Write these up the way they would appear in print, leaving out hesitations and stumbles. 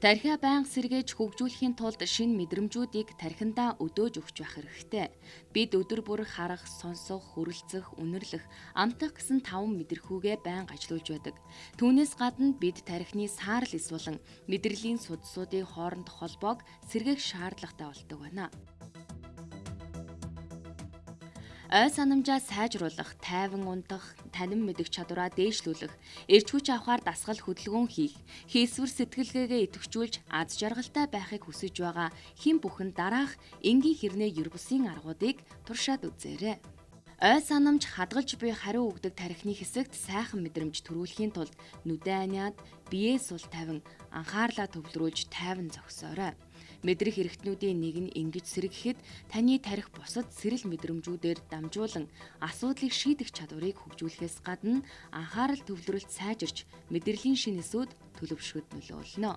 Тархиа байнга сэргээж хөгжүүлэхийн тулд шинэ мэдрэмжүүдийг тархиндаа өдөөж өгч байх хэрэгтэй. Бид өдөр бүр харах, сонсох, хүрэлцэх, үнэрлэх, амтах гэсэн 5 мэдрэхүүгээ байнга ажилуулж байдаг. Түүнээс гадна бид тархины саарл эсвэлэн мэдрэлийн судсуудын хоорондох холбоог сэргээх шаардлагатай болдог байна. Ой санамжаа сайжруулах, тайван унтах, танин мэдэх чадвараа дээшлүүлэх, эрч хүч авахар дасгал хөдөлгөөн хийх, хийсвэр сэтгэлгээгээ идэвхжүүлж аз жаргалтай байхыг хүсэж байгаа хэн бүхэн дараах энгийн хэрнээ ер бусын аргуудыг туршаад үзээрэй. Ой санамж хадгалж буй хариу өгдөг тархины хэсэгт сайхан мэдрэмж төрүүлэхийн тулд нүдэн аниад, биеэ сул тавин, анхаарлаа төвлөрүүлж тайван зогсоорой. Мэдрэх хэрэгтнүүдийн нэг нь ингэж сэргэхэд таны тархи бусад сэрэл мэдрэмжүүдээр дамжуулан асуудлыг шийдэх чадварыг хөгжүүлэхээс гадна анхаарал төвлөрөлт сайжирч мэдрэлийн шинэ эсүүд төлөвшөхөд нөлөөлнө.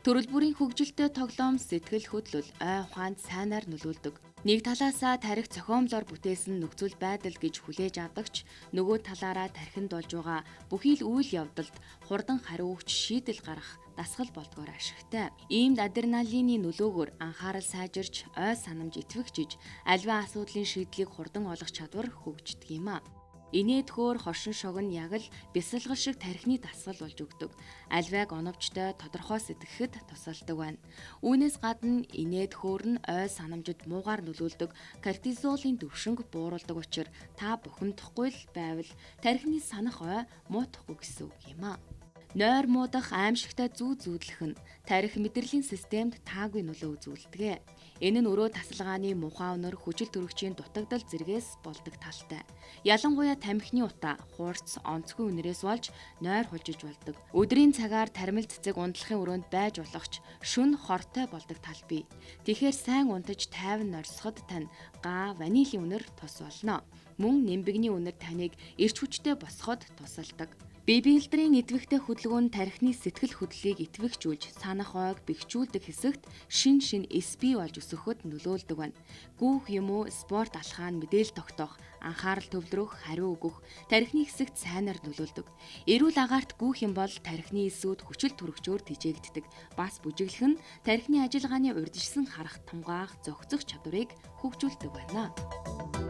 Төрөл бүрийн хөгжилтэй тоглоом сэтгэл хөдлөл ой ухаанд сайнаар нөлөөлдөг. Нэг талаасаа тарих зохиомлоор бүтээсэн нөхцөл байдал гэж хүлээж авдагч нөгөө талаараа тархинд болж байгаа бүхий л үйл явдалд хурдан хариу өгч шийдэл гаргах дасгал болдгоор ашигтай. Иймд адреналины нөлөөгөөр анхаарал сайжирч ой санамж итвэгчиж альва асуудлын шийдлийг хурдан олох чадвар хөгждөг юм а. Инээдхөөр хошин шогн яг л бясалгал шиг тархины дасгал болж өгдөг. Альвайг оновчтой тодорхой сэтгэхэд тусалдаг байна. Үүнээс гадна инээдхөөр нь ой санамжид муугаар нөлөөлдөг кортизолын түвшинг бууруулдаг учраас та бухимдахгүй л байвал тархины санах ой муутахгүй гэсэн үг юм а. Нойр муудах аимшигтай зүү зүүдлэх нь тарих мэдрэлийн системд таагүй нөлөө үзүүлдэг. Энэ нь өрөө тасалгааны мухаа өнөр хүчил төрөгчийн дутагдал зэргээс болдог талтай. Ялангуяа тамхины утаа, хуурц, онцгүй үнэрээс болж нойр хулжиж болдог. Өдрийн цагаар тармил цэцэг ундлахын өрөөнд байж болохч шүн хортой болдог тал бий. Тэгэхээр сайн унтаж тайван орсоход тань га ванилийн үнэр тус болно. Мөн нимбэгний үнэр таныг эрч хүчтэй босгоход тусалдаг. Бибилдрийн идвэхтэй хөдөлгөөн тархины сэтгэл хөдлөлийг итвэхжүүлж санах ойг бэхжүүлдэг хэсэгт шин эс бий болж өсөхөд нөлөөлдөг байна. Гүүх юм уу спорт алхаан мэдээлэл тогтоох, анхаарал төвлөрөх, хариу өгөх тархины хэсэгт сайнаар нөлөөлдөг. Эрүүл агаарт гүүх юм бол тархины эсүүд хүчил төрөгчөөр тэжээгддэг. Бас бүжиглэх нь тархины ажиллагааны урьдчилсан харах, тунгаах, зохицох чадварыг хөгжүүлдэг байна.